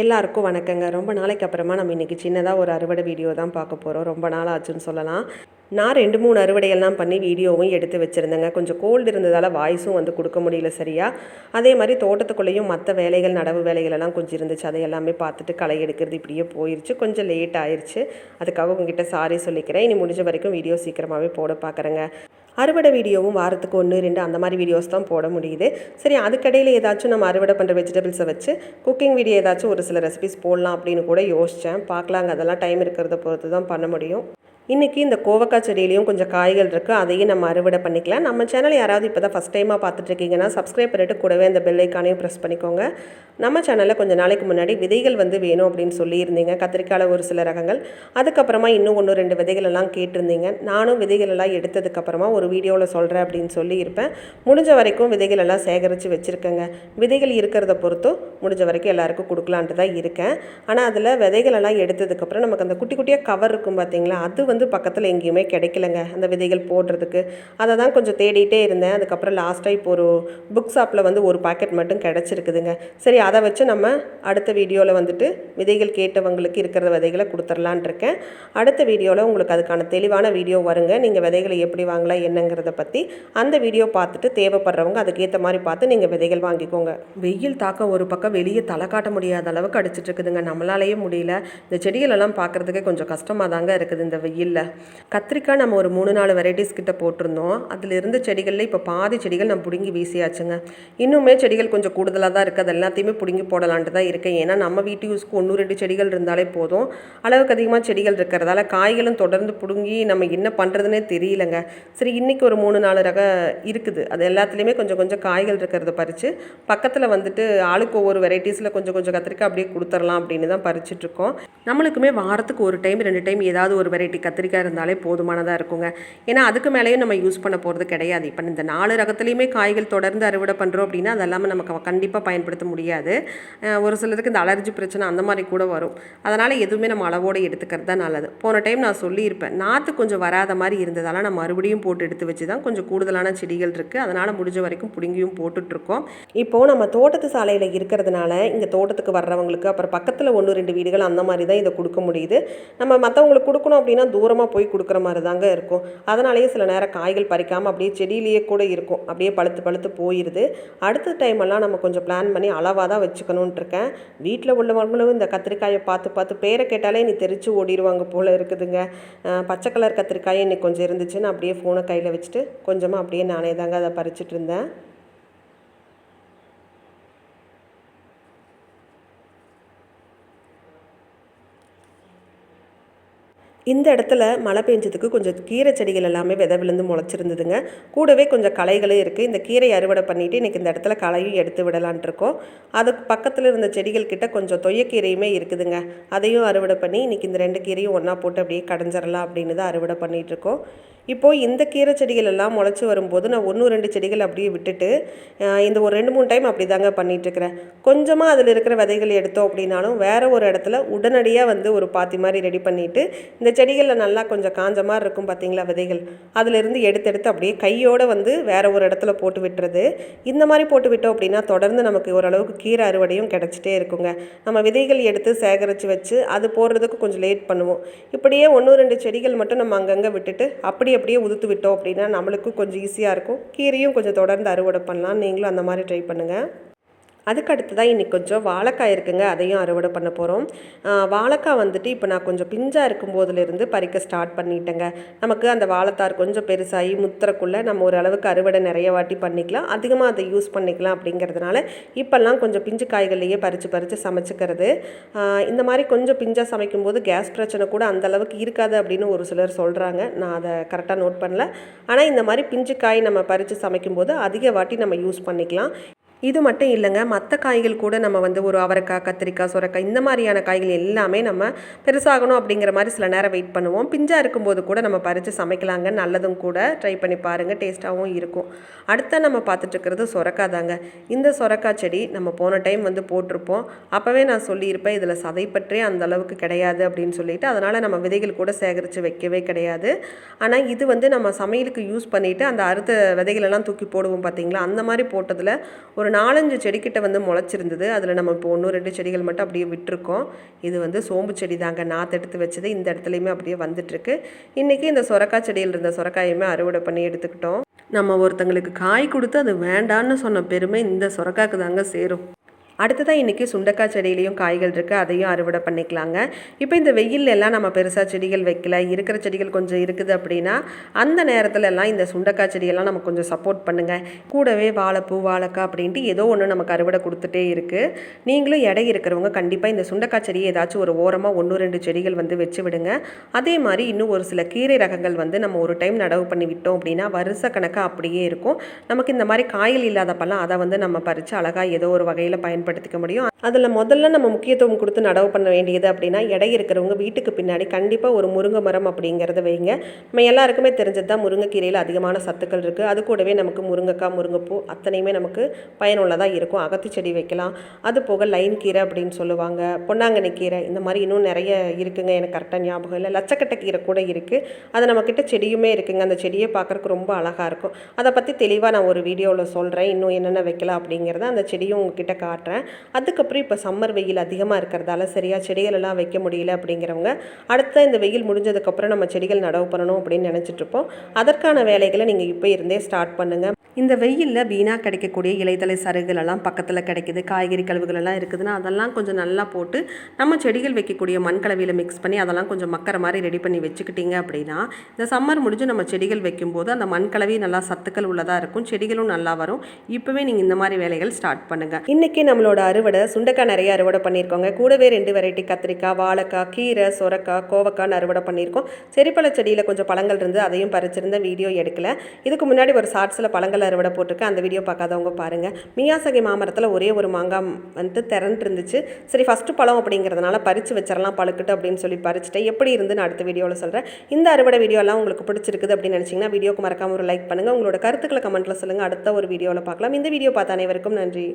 எல்லாருக்கும் வணக்கங்க. ரொம்ப நாளைக்கு அப்புறமா நம்ம இன்றைக்கி சின்னதாக ஒரு அறுவடை வீடியோ தான் பார்க்க போகிறோம். ரொம்ப நாள் ஆச்சுன்னு சொல்லலாம். நான் 2-3 அறுவடையெல்லாம் பண்ணி வீடியோவும் எடுத்து வச்சுருந்தேங்க. கொஞ்சம் கோல்டு இருந்ததால் வாய்ஸும் கொடுக்க முடியல சரியா. அதே மாதிரி தோட்டத்துக்குள்ளேயும் மற்ற வேலைகள், நடவு வேலைகளெல்லாம் கொஞ்சம் இருந்துச்சு. அதை எல்லாமே பார்த்துட்டு களை எடுக்கிறது இப்படியே போயிடுச்சு. கொஞ்சம் லேட் ஆயிடுச்சு. அதுக்காக உங்ககிட்ட சாரி சொல்லிக்கிறேன். இனி முடிஞ்ச வரைக்கும் வீடியோ சீக்கிரமாகவே போட பார்க்குறேங்க. அறுவடை வீடியோவும் வாரத்துக்கு 1-2 அந்த மாதிரி வீடியோஸ் தான் போட முடியுது. சரி, அதுக்கடையில் ஏதாச்சும் நம்ம அறுவடை பண்ணுற வெஜிடபிள்ஸை வச்சு குக்கிங் வீடியோ ஏதாச்சும் ஒரு சில ரெசிபிஸ் போடலாம் அப்படின்னு கூட யோசித்தேன். பார்க்கலாங்க, அதெல்லாம் டைம் இருக்கிறத பொறுத்து தான் பண்ண முடியும். இன்றைக்கி இந்த கோவக்காய் செடியிலையும் கொஞ்சம் காய்கள் இருக்குது, அதையும் நம்ம அறுவடை பண்ணிக்கலாம். நம்ம சேனல் யாராவது இப்போ தான் ஃபஸ்ட் டைமாக பார்த்துட்ருக்கீங்கன்னா சப்ஸ்கிரைப் பண்ணிட்டு கூடவே அந்த பெல் ஐக்கானையும் ப்ரெஸ் பண்ணிக்கோங்க. நம்ம சேனலில் கொஞ்சம் நாளைக்கு முன்னாடி விதைகள் வேணும் அப்படின்னு சொல்லியிருந்தீங்க. கத்திரிக்காயில் ஒரு சில ரகங்கள், அதுக்கப்புறமா இன்னும் 1-2 விதைகள் எல்லாம் கேட்டிருந்தீங்க. நானும் விதைகள் எல்லாம் எடுத்ததுக்கப்புறமா ஒரு வீடியோவில் சொல்கிறேன் அப்படின்னு சொல்லியிருப்பேன். முடிஞ்ச வரைக்கும் விதைகள் எல்லாம் சேகரித்து வச்சுருக்கேங்க. விதைகள் இருக்கிறத பொறுத்தும் முடிஞ்ச வரைக்கும் எல்லாருக்கும் கொடுக்கலான்ட்டு தான் இருக்கேன். ஆனால் அதில் விதைகள் எல்லாம் எடுத்ததுக்கப்புறம் நமக்கு அந்த குட்டி குட்டியாக கவர் இருக்கும் பார்த்தீங்களா, அது பக்கத்தில் எங்கேயுமே கிடைக்கலங்க அந்த விதைகள் போடுறதுக்கு. அதை தான் கொஞ்சம் தேடிட்டே இருந்தேன். அதுக்கப்புறம் லாஸ்ட்டாக இப்போ ஒரு புக் ஷாப்பில் ஒரு பாக்கெட் மட்டும் கிடச்சிருக்குதுங்க. சரி, அதை வச்சு நம்ம அடுத்த வீடியோவில் விதைகள் கேட்டவங்களுக்கு இருக்கிற விதைகளை கொடுத்துர்லான் இருக்கேன். அடுத்த வீடியோவில் உங்களுக்கு அதுக்கான தெளிவான வீடியோ வருங்க. நீங்கள் விதைகளை எப்படி வாங்கலாம் என்னங்கிறத பற்றி அந்த வீடியோ பார்த்துட்டு தேவைப்படுறவங்க அதுக்கேற்ற மாதிரி பார்த்து நீங்கள் விதைகள் வாங்கிக்கோங்க. வெயில் தாக்கம் ஒரு பக்கம் வெளியே தலை காட்ட முடியாத அளவுக்கு அடிச்சிட்டு இருக்குதுங்க. நம்மளாலேயே முடியல. இந்த செடிகளெல்லாம் பார்க்குறதுக்கே கொஞ்சம் கஷ்டமாக தாங்க இருக்குது இந்த வெயில். கத்திரிக்காய் நம்ம ஒரு 3-4 வெரைட்டிஸ் கிட்ட போட்டிருந்தோம். அதில் இருந்த செடிகளில் இப்போ பாதி செடிகள் நான் பிடுங்கி வீசியாச்சுங்க. இன்னுமே செடிகள் கொஞ்சம் கூடுதலாக தான் இருக்குது. அது எல்லாத்தையுமே பிடுங்கி போடலான்ட்டு தான் இருக்கேன். ஏன்னா நம்ம வீட்டு யூஸ்க்கு 1-2 செடிகள் இருந்தாலே போதும். அளவுக்கு அதிகமாக செடிகள் இருக்கிறதால காய்களும் தொடர்ந்து பிடுங்கி நம்ம என்ன பண்ணுறதுனே தெரியலங்க. சரி, இன்றைக்கி ஒரு 3-4 ரக இருக்குது. அது எல்லாத்துலேயுமே கொஞ்சம் கொஞ்சம் காய்கள் இருக்கிறத பறித்து பக்கத்தில் ஆளுக்கு ஒவ்வொரு வெரைட்டிஸில் கொஞ்சம் கொஞ்சம் கத்திரிக்காய் அப்படியே கொடுத்துடலாம் அப்படின்னு தான் பறிச்சிட்ருக்கோம். நம்மளுக்குமே வாரத்துக்கு 1 டைம் 2 டைம் ஏதாவது ஒரு வெரைட்டி கத்திரிக்காய் இருந்தாலே போதுமானதாக இருக்குங்க. ஏன்னா அதுக்கு மேலேயும் நம்ம யூஸ் பண்ண போகிறது கிடையாது. இப்போ இந்த 4 ரகத்துலேயுமே காய்கள் தொடர்ந்து அறுவடை பண்ணுறோம் அப்படின்னா அதெல்லாமல் நமக்கு கண்டிப்பாக பயன்படுத்த முடியாது. ஒரு சிலருக்கு இந்த அலர்ஜி பிரச்சனை அந்த மாதிரி கூட வரும். அதனால் எதுவுமே நம்ம அளவோடு எடுத்துக்கிறது தான் நல்லது. போன டைம் நான் சொல்லியிருப்பேன், நாற்று கொஞ்சம் வராத மாதிரி இருந்ததால் நான் மறுபடியும் போட்டு எடுத்து வச்சு தான் கொஞ்சம் கூடுதலான செடிகள் இருக்குது. அதனால் முடிஞ்ச வரைக்கும் பிடுங்கியும் போட்டுட்ருக்கோம். இப்போது நம்ம தோட்டத்து சாலையில் இருக்கிறதுனால இங்கே தோட்டத்துக்கு வர்றவங்களுக்கு அப்புறம் பக்கத்தில் 1-2 வீடுகள் அந்த மாதிரி தான் இதை கொடுக்க முடியுது. நம்ம மற்றவங்களுக்கு கொடுக்கணும் அப்படின்னா தூரமாக போய் கொடுக்குற மாதிரி தாங்க இருக்கும். அதனாலேயே சில நேரம் காய்கள் பறிக்காமல் அப்படியே செடியிலேயே கூட இருக்கும். அப்படியே பழுத்து பழுத்து போயிடுது. அடுத்த டைமெல்லாம் நம்ம கொஞ்சம் பிளான் பண்ணி அளவாக தான் வச்சுக்கணுன்ட்டு இருக்கேன். வீட்டில் உள்ளவங்களும் இந்த கத்திரிக்காயை பார்த்து பார்த்து பேரை கேட்டாலே நீ தெரிச்சு ஓடிடுவாங்க போல் இருக்குதுங்க. பச்சை கலர் கத்திரிக்காயை இன்னைக்கு கொஞ்சம் இருந்துச்சுன்னு அப்படியே ஃபோனை கையில் வச்சுட்டு கொஞ்சமாக அப்படியே நானே தாங்க அதை பறிச்சுட்டு இருந்தேன். இந்த இடத்துல மழை பெஞ்சதுக்கு கொஞ்சம் கீரை செடிகள் எல்லாமே விதை விழுந்து முளைச்சிருந்ததுங்க. கூடவே கொஞ்சம் களைகளும் இருக்குது. இந்த கீரை அறுவடை பண்ணிவிட்டு இன்றைக்கி இந்த இடத்துல களையும் எடுத்து விடலான் இருக்கோம். அதுக்கு பக்கத்தில் இருந்த செடிகள் கிட்ட கொஞ்சம் தொய்யக்கீரையுமே இருக்குதுங்க. அதையும் அறுவடை பண்ணி இன்றைக்கி இந்த 2 கீரையும் ஒன்றா போட்டு அப்படியே கடைஞ்சிடலாம் அப்படின்னு தான் அறுவடை பண்ணிகிட்ருக்கோம். இப்போது இந்த கீரை செடிகள் எல்லாம் முளைச்சி வரும்போது நான் 1-2 செடிகள் அப்படியே விட்டுட்டு இந்த ஒரு 2-3 டைம் அப்படி தாங்க பண்ணிகிட்ருக்கிறேன். கொஞ்சமாக அதில் இருக்கிற விதைகள் எடுத்தோம் அப்படின்னாலும் வேறு ஒரு இடத்துல உடனடியாக ஒரு பாத்தி மாதிரி ரெடி பண்ணிவிட்டு இந்த செடிகளில் நல்லா கொஞ்சம் காஞ்ச மாதிரி இருக்கும் பார்த்தீங்களா விதைகள், அதிலிருந்து எடுத்து அப்படியே கையோடு வேறு ஒரு இடத்துல போட்டு விட்டுறது. இந்த மாதிரி போட்டு விட்டோம் அப்படின்னா தொடர்ந்து நமக்கு ஓரளவுக்கு கீரை அறுவடையும் கிடச்சிட்டே இருக்குங்க. நம்ம விதைகள் எடுத்து சேகரித்து வச்சு அது போடுறதுக்கு கொஞ்சம் லேட் பண்ணுவோம். இப்படியே 1-2 செடிகள் மட்டும் நம்ம அங்கங்கே விட்டுட்டு அப்படியே உதுத்து விட்டோம் அப்படின்னா நம்மளுக்கும் கொஞ்சம் ஈஸியாக இருக்கும். கீரையும் கொஞ்சம் தொடர்ந்து அறுவடை பண்ணலாம். நீங்களும் அந்த மாதிரி ட்ரை பண்ணுங்கள். அதுக்கு அடுத்து தான் இன்றைக்கி கொஞ்சம் வாழைக்காய் இருக்குங்க, அதையும் அறுவடை பண்ண போகிறோம். வாழைக்காய் இப்போ நான் கொஞ்சம் பிஞ்சாக இருக்கும்போதுலேருந்து பறிக்க ஸ்டார்ட் பண்ணிட்டேங்க. நமக்கு அந்த வாழைத்தார் கொஞ்சம் பெருசாகி முத்துறக்குள்ளே நம்ம ஓரளவுக்கு அறுவடை நிறைய வாட்டி பண்ணிக்கலாம், அதிகமாக அதை யூஸ் பண்ணிக்கலாம். அப்படிங்கிறதுனால இப்போல்லாம் கொஞ்சம் பிஞ்சு காய்கள்லையே பறித்து சமைச்சிக்கிறது. இந்த மாதிரி கொஞ்சம் பிஞ்சாக சமைக்கும்போது கேஸ் பிரச்சனை கூட அந்தளவுக்கு இருக்காது அப்படின்னு ஒரு சிலர் சொல்கிறாங்க. நான் அதை கரெக்டாக நோட் பண்ணல. ஆனால் இந்த மாதிரி பிஞ்சு காய் நம்ம பறித்து சமைக்கும்போது அதிக வாட்டி நம்ம யூஸ் பண்ணிக்கலாம். இது மட்டும் இல்லைங்க, மற்ற காய்கள் கூட நம்ம ஒரு அவரைக்காய், கத்திரிக்காய், சுரைக்காய் இந்த மாதிரியான காய்கள் எல்லாமே நம்ம பெருசாகணும் அப்படிங்கிற மாதிரி சில நேரம் வெயிட் பண்ணுவோம். பிஞ்சாக இருக்கும்போது கூட நம்ம பறித்து சமைக்கலாங்க, நல்லதும் கூட. ட்ரை பண்ணி பாருங்கள், டேஸ்ட்டாகவும் இருக்கும். அடுத்த நம்ம பார்த்துட்ருக்கிறது சுரைக்காய் தாங்க. இந்த சுரைக்காய் செடி நம்ம போன டைம் போட்டிருப்போம். அப்போவே நான் சொல்லியிருப்பேன் இதில் சதை பற்றே அந்த அளவுக்கு கிடையாது அப்படின்னு சொல்லிட்டு, அதனால் நம்ம விதைகள் கூட சேகரித்து வைக்கவே கிடையாது. ஆனால் இது நம்ம சமையலுக்கு யூஸ் பண்ணிவிட்டு அந்த அறுத்த விதைகளெல்லாம் தூக்கி போடுவோம் பார்த்தீங்களா, அந்த மாதிரி போட்டதில் ஒரு ஒரு 4-5 செடிக்கிட்ட வந்து முளைச்சிருந்தது. அதில் நம்ம இப்போ 1-2 செடிகள் மட்டும் அப்படியே விட்டுருக்கோம். இது வந்து சோம்பு செடி தாங்க, நாற்று எடுத்து வச்சது. இந்த இடத்துலையுமே அப்படியே வந்துட்டுருக்கு. இன்றைக்கி இந்த சொரக்காய் செடியில் இருந்த சொரக்காயுமே அறுவடை பண்ணி எடுத்துக்கிட்டோம். நம்ம ஒருத்தங்களுக்கு காய் கொடுத்து அது வேண்டான்னு சொன்ன பெருமை இந்த சொரக்காய்க்கு தாங்க சேரும். அடுத்ததாக இன்றைக்கி சுண்டைக்காய் செடியிலையும் காய்கள் இருக்குது, அதையும் அறுவடை பண்ணிக்கலாங்க. இப்போ இந்த வெயில் எல்லாம் நம்ம பெருசாக செடிகள் வைக்கல, இருக்கிற செடிகள் கொஞ்சம் இருக்குது அப்படின்னா அந்த நேரத்துல எல்லாம் இந்த சுண்டைக்காய் செடியெல்லாம் நம்ம கொஞ்சம் சப்போர்ட் பண்ணுங்கள். கூடவே வாழைப்பூ, வாழைக்காய் அப்படின்ட்டு ஏதோ ஒன்று நமக்கு அறுவடை கொடுத்துட்டே இருக்குது. நீங்களும் எடை இருக்கிறவங்க கண்டிப்பாக இந்த சுண்டைக்காய் செடியை ஏதாச்சும் ஒரு ஓரமாக 1-2 செடிகள் வந்து வச்சு விடுங்க. அதே மாதிரி இன்னும் ஒரு சில கீரை ரகங்கள் வந்து நம்ம ஒரு டைம் நடவு பண்ணி விட்டோம் அப்படின்னா வருஷ கணக்காக அப்படியே இருக்கும். நமக்கு இந்த மாதிரி காய்கள் இல்லாதப்பெல்லாம் அதை வந்து நம்ம பறித்து அழகாக ஏதோ ஒரு வகையில் பயன்படுத்திக்க முடியும். அதில் முதல்ல நம்ம முக்கியத்துவம் கொடுத்து நடவு பண்ண வேண்டியது அப்படின்னா எடை இருக்கிறவங்க வீட்டுக்கு பின்னாடி கண்டிப்பாக ஒரு முருங்கை மரம் அப்படிங்கிறத வைங்க. நம்ம எல்லாருக்குமே தெரிஞ்சது தான் முருங்கைக்கீரையில் அதிகமான சத்துக்கள் இருக்குது. அது கூடவே நமக்கு முருங்கைக்காய், முருங்கைப்பூ அத்தனையுமே நமக்கு பயனுள்ளதாக இருக்கும். அகத்தி செடி வைக்கலாம். அது போக லைன் கீரை அப்படின்னு சொல்லுவாங்க, பொன்னாங்கண்ணி கீரை, இந்த மாதிரி இன்னும் நிறைய இருக்குங்க. எனக்கு கரெக்டாக ஞாபகம் இல்லை. லட்சக்கட்டை கீரை கூட இருக்குது. அது நம்மக்கிட்ட செடியுமே இருக்குங்க. அந்த செடியை பார்க்குறக்கு ரொம்ப அழகாக இருக்கும். அதை பற்றி தெளிவாக நான் ஒரு வீடியோவில் சொல்கிறேன். இன்னும் என்னென்ன வைக்கலாம் அப்படிங்கிறத அந்த செடியும் உங்ககிட்ட காட்டுறேன். அதுக்கப்புறம் இப்போ சம்மர் வெயில் அதிகமாக இருக்கிறதால சரியாக செடிகளெல்லாம் வைக்க முடியல அப்படிங்கிறவங்க அடுத்த இந்த வெயில் முடிஞ்சதுக்கப்புறம் நம்ம செடிகள் நடவு பண்ணணும் அப்படின்னு நினச்சிட்ருப்போம். அதற்கான வேலைகளை நீங்கள் இப்போ இருந்தே ஸ்டார்ட் பண்ணுங்கள். இந்த வெயிலில் வீணாக கிடைக்கக்கூடிய இலைத்தலை சருகுகளெல்லாம் பக்கத்தில் கிடைக்குது, காய்கறி கழிவுகளெல்லாம் இருக்குதுன்னா அதெல்லாம் கொஞ்சம் நல்லா போட்டு நம்ம செடிகள் வைக்கக்கூடிய மண் கலவையில் மிக்ஸ் பண்ணி அதெல்லாம் கொஞ்சம் மக்கிற மாதிரி ரெடி பண்ணி வச்சுக்கிட்டிங்க அப்படின்னா இந்த சம்மர் முடிஞ்சு நம்ம செடிகள் வைக்கும்போது அந்த மண் கலவை நல்லா சத்துக்கள் உள்ளதாக இருக்கும், செடிகளும் நல்லா வரும். இப்போவே நீங்கள் இந்த மாதிரி வேலைகள் ஸ்டார்ட் பண்ணுங்கள். இன்றைக்கி நம்மளோட அறுவடை சுண்டைக்காய் நிறைய அறுவடை பண்ணியிருக்கோங்க. கூடவே 2 வெரைட்டி கத்திரிக்காய், வாழைக்காய், கீரை, சொரக்காய், கோவக்காய்னு அறுவடை பண்ணியிருக்கோம். செரிப்பழ செடியில் கொஞ்சம் பழங்கள் இருந்து அதையும் பறிச்சிருந்த வீடியோ எடுக்கல. இதுக்கு முன்னாடி ஒரு ஷார்ட்ஸில் பழங்கள் அறுவடை போட்டிருக்கேன், அந்த வீடியோ பார்க்காதவங்க பாருங்கள். மியாசகி மாமரத்தில் ஒரே ஒரு மாங்காய் வந்துட்டு திறன்ட்டு இருந்துச்சு. சரி ஃபஸ்ட்டு பழம் அப்படிங்கிறதுனால பறித்து வச்சிடலாம் பழுக்கட்டு அப்படின்னு சொல்லி பறிச்சுட்டேன். எப்படி இருந்துன்னு அடுத்த வீடியோவில் சொல்கிறேன். இந்த அறுவடை வீடியோலாம் உங்களுக்கு பிடிச்சிருக்குது அப்படின்னு நினச்சிங்கன்னா வீடியோக்கு மறக்காமல் ஒரு லைக் பண்ணுங்கள். உங்களோட கருத்துக்களை கமெண்ட்டில் சொல்லுங்கள். அடுத்த ஒரு வீடியோவில் பார்க்கலாம். இந்த வீடியோ பார்த்த அனைவருக்கும் நன்றி.